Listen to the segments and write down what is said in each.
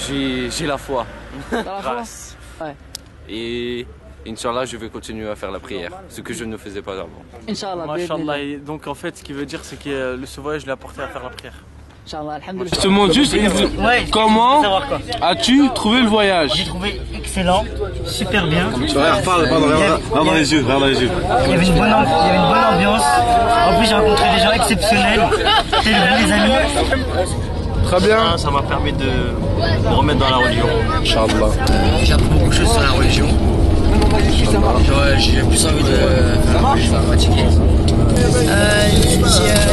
J'ai la foi. Dans la foi? Ouais. Et Inch'Allah, je vais continuer à faire la prière, ce que je ne faisais pas avant. Inch'Allah. Machallah. Et donc en fait, ce qui veut dire, c'est que ce voyage l'a porté à faire la prière. Inch'Allah, alhamdoulilah. Je te demande juste, comment as-tu trouvé le voyage? J'ai trouvé excellent, super bien. Regarde dans les yeux, regarde dans les yeux. Il y avait une bonne ambiance. En plus, j'ai rencontré des gens exceptionnels. C'était les amis. Très bien. Ça m'a permis de me remettre dans la religion. Inch'Allah. J'ai appris beaucoup de choses sur la religion. J'ai plus envie de faire la religion, pratiquer.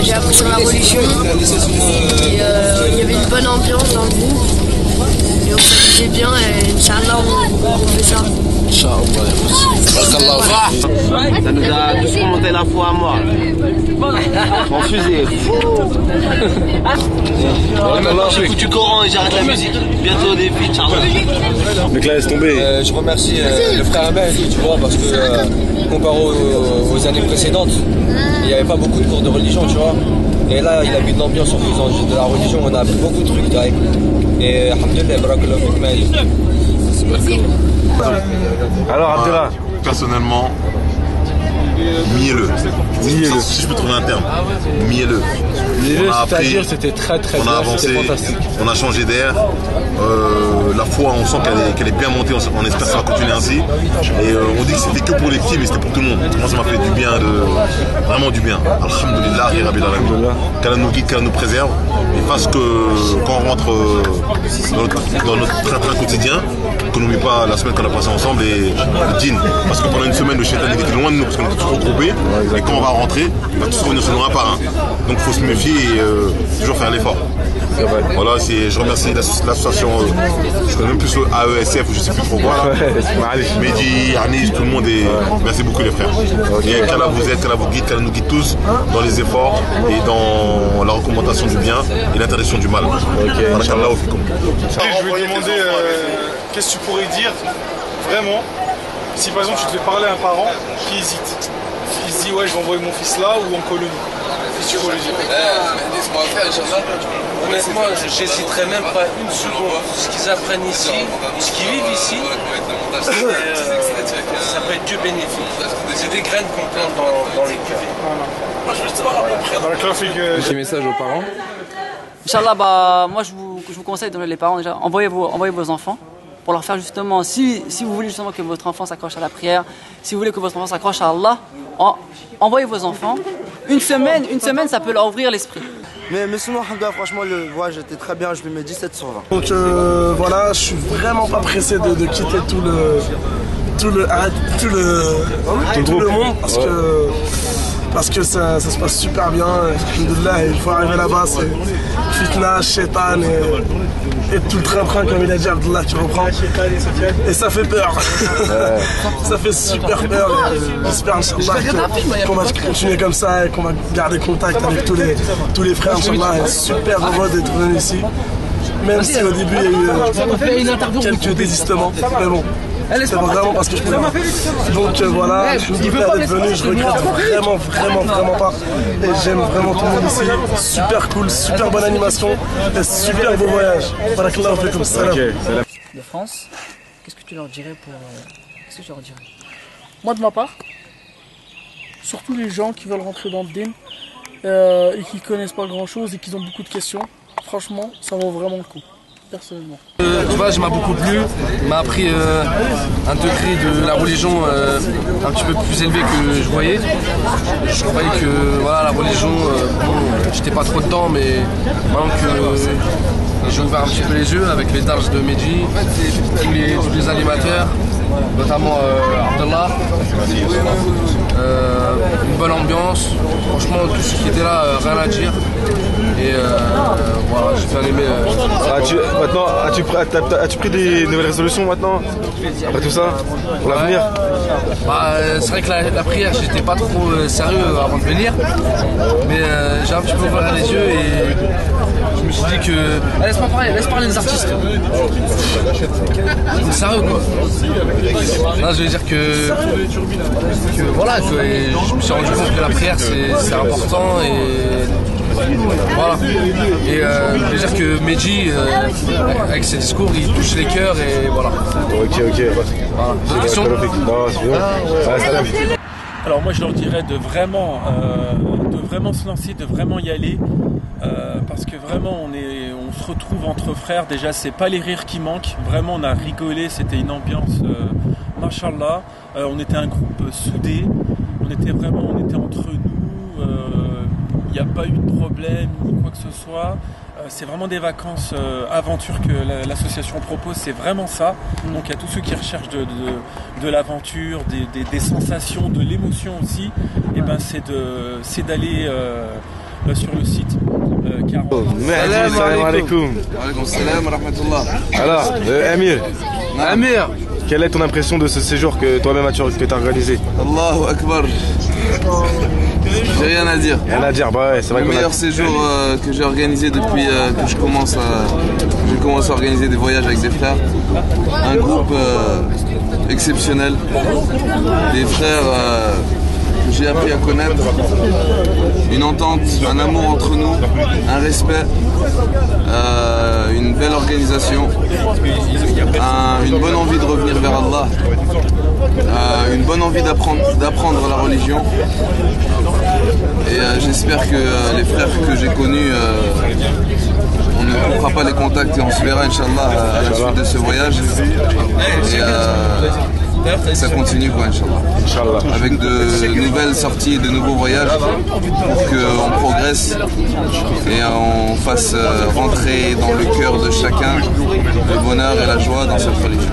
J'ai appris sur la religion. Il y avait une bonne ambiance dans le groupe. Et on s'amusait bien et Inch'Allah on fait ça. Ça nous a tous remonté la foi à moi. Mon fusil. Maintenant j'ai foutu Coran et j'arrête la musique. Bientôt des feats, Inch'Allah. Le mec là laisse tomber. Je remercie le frère Abel, tu vois, parce que comparé aux années précédentes, il n'y avait pas beaucoup de cours de religion, tu vois. Et là, il a mis de l'ambiance en faisant de la religion, on a appris beaucoup de trucs, direct. Et alhamdoulilah, barakallahu fik. Alors Abdallah, personnellement, mielleux. Si je peux trouver un terme. Mielleux. C'est-à-dire c'était très bien, on a avancé, c'était fantastique. On a changé d'air. La foi, on sent qu'elle est bien montée, on espère que ça va continuer ainsi. Et on dit que c'était que pour les petits, mais c'était pour tout le monde. Moi, ça m'a fait du bien, vraiment du bien. Alhamdulillah, et Rabbil Alamin. Qu'Allah nous guide, qu'Allah nous préserve. Et fasse que quand on rentre dans notre train quotidien, qu'on n'oublie pas la semaine qu'on a passée ensemble et le djinn. Parce que pendant une semaine, le shaitan était loin de nous parce qu'on était tous regroupés. Et quand on va rentrer, on va tous revenir sur nous un par un. Donc il faut se méfier et toujours faire l'effort. Voilà, je remercie l'association, je connais même plus le AESF ou je sais plus trop quoi. Mehdi, Arnis, tout le monde et merci beaucoup les frères. Et qu'Allah vous aide, qu'Allah vous guide, qu'Allah nous guide tous dans les efforts et dans la recommandation du bien et l'interdiction du mal. Ok. Je vais demander qu'est-ce que tu pourrais dire vraiment si par exemple tu devais parler à un parent qui hésite. Il se dit ouais je vais envoyer mon fils là ou en colonie. Qu'est-ce que tu pourrais lui dire? Laisse-moi faire, Inch'Allah. Honnêtement, j'hésiterais même pas une seconde. Ce qu'ils apprennent ici, ce qu'ils vivent ici, ça peut être Dieu bénéfique. C'est des graines qu'on plante dans les cœurs. Petit message aux parents. Inch'Allah, bah, moi je vous conseille, les parents déjà, envoyez vos enfants pour leur faire justement, si vous voulez justement que votre enfant s'accroche à la prière, si vous voulez que votre enfant s'accroche à Allah, envoyez vos enfants. Une semaine, ça peut leur ouvrir l'esprit. Mais sinon, franchement, le voyage était très bien, je lui mets 17 sur 20. Donc voilà, je suis vraiment pas pressé de quitter tout le monde parce que ça se passe super bien. Alhamdoulilah, il faut arriver là-bas, c'est fitna, shaitan et tout le train-train comme il a dit Abdallah qui reprend. Et ça fait peur. Ça fait super peur. J'espère Inch'Allah qu'on va continuer comme ça et qu'on va garder contact avec tous les frères. Inch'Allah, super heureux d'être venu ici. Même si au début il y a eu quelques désistements. Mais bon. C'est vraiment parce que je pouvais pas. Donc voilà, je suis hyper d'être venu, je regrette vraiment pas. Et j'aime vraiment tout le monde ici. Super cool, super bonne animation et super beau voyage. Barakallahu fikum, salam. De France, qu'est-ce que tu leur dirais Moi de ma part, surtout les gens qui veulent rentrer dans le din et qui connaissent pas grand chose et qui ont beaucoup de questions, franchement, ça vaut vraiment le coup. Personnellement. Tu vois, je m'a beaucoup plu, il m'a appris un degré de la religion un petit peu plus élevé que je voyais. Je croyais que voilà, la religion, j'étais pas trop dedans, mais maintenant que j'ai ouvert un petit peu les yeux avec les dards de Mehdi, tous les animateurs, notamment Abdallah. Une bonne ambiance, franchement tout ce qui était là, rien à dire. Et voilà, j'ai bien aimé. Maintenant, as-tu pris des nouvelles résolutions maintenant? Après tout ça, pour l'avenir? C'est vrai que la prière, j'étais pas trop sérieux avant de venir. Mais j'ai un petit peu ouvert les yeux et je me suis dit que. Laisse parler les artistes. C'est sérieux quoi. Là, je veux dire que voilà, je me suis rendu compte que la prière c'est important et Voilà. Et dire que Medji, avec ses discours, il touche les cœurs et voilà. Ok. Voilà. C'est une question. Non, c'est bon. Alors moi je leur dirais de vraiment se lancer, de vraiment y aller, parce que vraiment on se retrouve entre frères. Déjà c'est pas les rires qui manquent, vraiment on a rigolé, c'était une ambiance machallah, on était un groupe soudé, on était entre nous, il n'y a pas eu de problème ni quoi que ce soit. C'est vraiment des vacances aventures que l'association propose, c'est vraiment ça. Donc à tous ceux qui recherchent de l'aventure, des sensations, de l'émotion aussi, et ben c'est d'aller sur le site. Salam alaikum. Alors, Amir, quelle est ton impression de ce séjour que toi-même tu as organisé? Allahu Akbar. J'ai rien à dire. Rien à dire, bah ouais, c'est vrai. Le meilleur séjour que j'ai organisé depuis que j'ai commencé à organiser des voyages avec des frères. Un groupe exceptionnel. Des frères que j'ai appris à connaître. Une entente, un amour entre nous, un respect, une belle organisation, une bonne envie de revenir vers Allah, une bonne envie d'apprendre la religion. Et j'espère que les frères que j'ai connus, on ne coupera pas les contacts et on se verra Inch'Allah à la suite de ce voyage. Et ça continue quoi, Inch'Allah. Avec de nouvelles sorties, de nouveaux voyages pour qu'on progresse et on fasse rentrer dans le cœur de chacun le bonheur et la joie dans cette religion.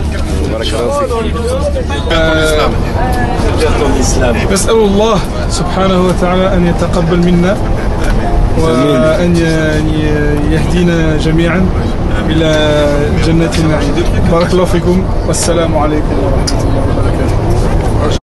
نسأل الله سبحانه وتعالى أن يتقبل منا وأن يهدينا جميعا إلى جنة النعيم. بارك الله فيكم والسلام عليكم ورحمة الله وبركاته.